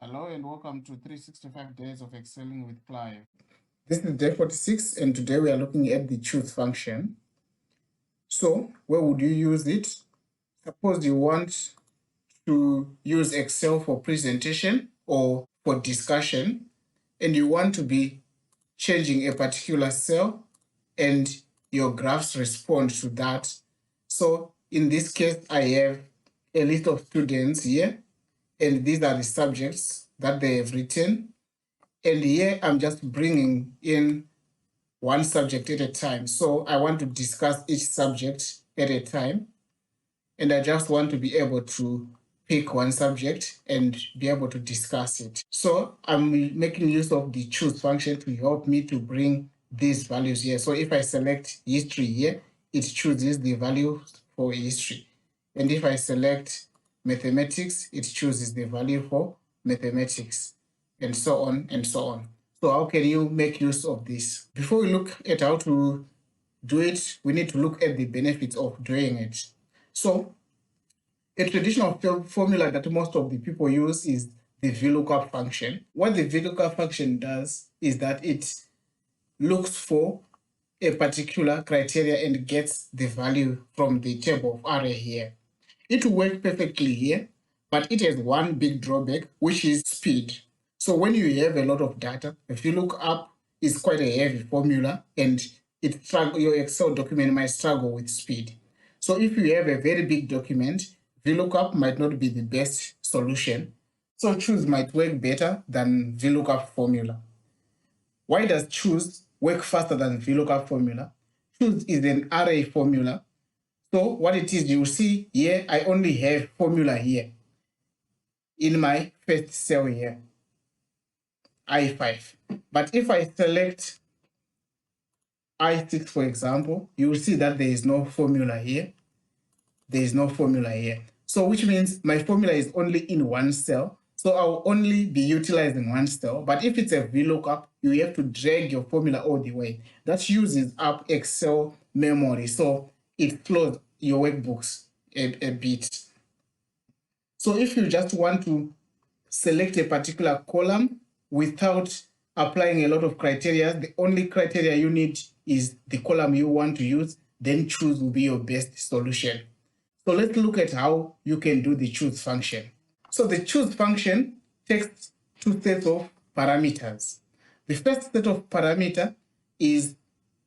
Hello and welcome to 365 Days of Excelling with Clive. This is day 46 and today we are looking at the choose function. So where would you use it? Suppose you want to use Excel for presentation or for discussion and you want to be changing a particular cell and your graphs respond to that. So in this case, I have a list of students here and these are the subjects that they have written. And here I'm just bringing in one subject at a time. So I want to discuss each subject at a time. And I just want to be able to pick one subject and be able to discuss it. So I'm making use of the choose function to help me to bring these values here. So if I select history here, it chooses the value for history. And if I select mathematics, it chooses the value for mathematics, and so on and so on. So how can you make use of this? Before we look at how to do it, we need to look at the benefits of doing it. So a traditional formula that most of the people use is the Vlookup function. What the Vlookup function does is that it looks for a particular criteria and gets the value from the table of array here. It will work perfectly here, but it has one big drawback, which is speed. So when you have a lot of data, if you look up, it's quite a heavy formula and your Excel document might struggle with speed. So if you have a very big document, VLOOKUP might not be the best solution. So choose might work better than VLOOKUP formula. Why does choose work faster than VLOOKUP formula? Choose is an array formula. So what it is, you see here, I only have formula here in my first cell here, I5. But if I select I6, for example, you will see that there is no formula here. There is no formula here. So which means my formula is only in one cell. So I'll only be utilizing one cell. But if it's a VLOOKUP, you have to drag your formula all the way. That uses up Excel memory. So it slows your workbooks a bit. So if you just want to select a particular column without applying a lot of criteria, the only criteria you need is the column you want to use, then choose will be your best solution. So let's look at how you can do the choose function. So the choose function takes two sets of parameters. The first set of parameter is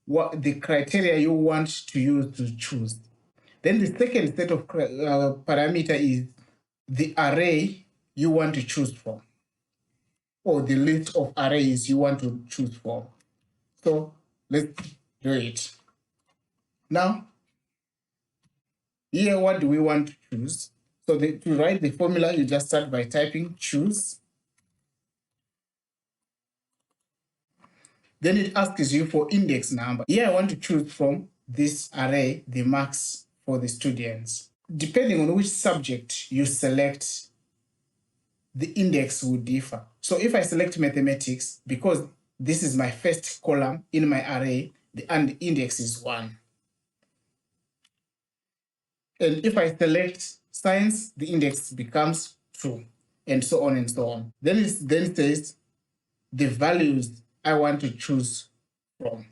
what the criteria you want to use to choose. Then the second set of parameter is the array you want to choose from, or the list of arrays you want to choose from. So let's do it. Now, here what do we want to choose? So to write the formula, you just start by typing choose. Then it asks you for index number. Here I want to choose from this array, the marks for the students. Depending on which subject you select, the index will differ. So if I select mathematics, because this is my first column in my array, the index is 1. And if I select science, the index becomes 2, and so on and so on. Then it says the values I want to choose from.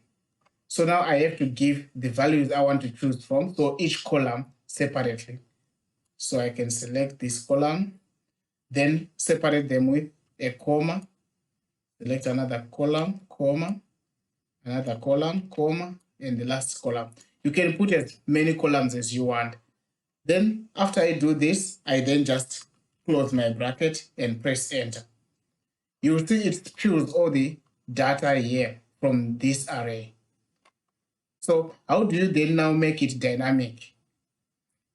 So now I have to give the values I want to choose from, so each column separately. So I can select this column, then separate them with a comma, select another column, comma, another column, comma, and the last column. You can put as many columns as you want. Then after I do this, I then just close my bracket and press enter. You'll see it pulls all the data here from this array. So how do you then now make it dynamic?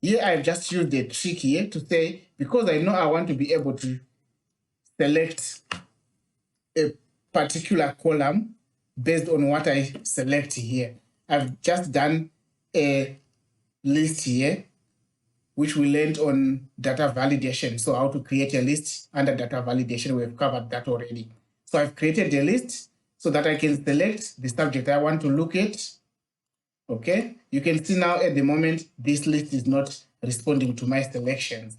Here I've just used a trick here to say, because I know I want to be able to select a particular column based on what I select here. I've just done a list here, which we learned on data validation. So how to create a list under data validation, we've covered that already. So I've created a list so that I can select the subject I want to look at. Okay, you can see now at the moment, this list is not responding to my selections.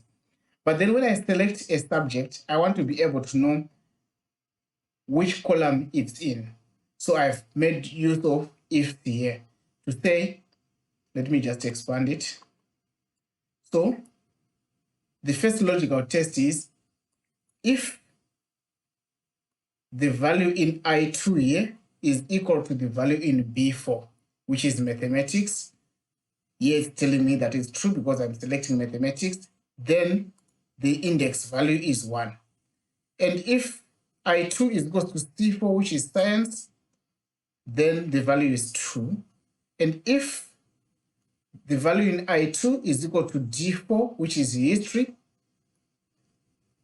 But then when I select a subject, I want to be able to know which column it's in. So I've made use of if here to say, let me just expand it. So the first logical test is if the value in I2 here is equal to the value in B4, which is mathematics. Here it's telling me that it's true because I'm selecting mathematics. Then the index value is 1. And if I2 is equal to C4, which is science, then the value is true. And if the value in I2 is equal to D4, which is history,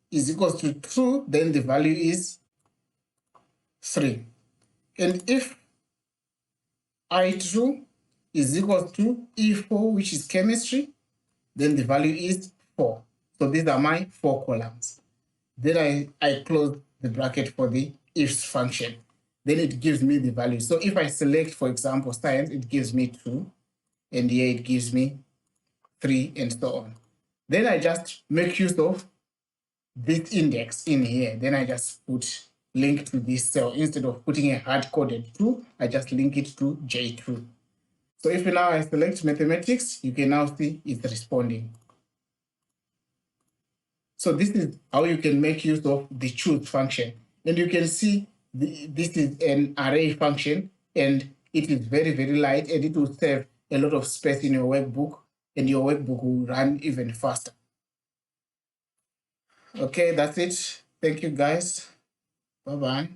is equal to true, then the value is 3. And if I2 is equal to E4, which is chemistry, then the value is 4. So these are my 4 columns. Then I close the bracket for the if function. Then it gives me the value. So if I select, for example, science, it gives me 2. And here it gives me 3 and so on. Then I just make use of this index in here. Then I just put link to this cell. Instead of putting a hard-coded 2, I just link it to J2. So if now I select mathematics, you can now see it's responding. So this is how you can make use of the choose function. And you can see this is an array function, and it is very, very light, and it will save a lot of space in your workbook, and your workbook will run even faster. Okay, that's it. Thank you, guys. Bye-bye.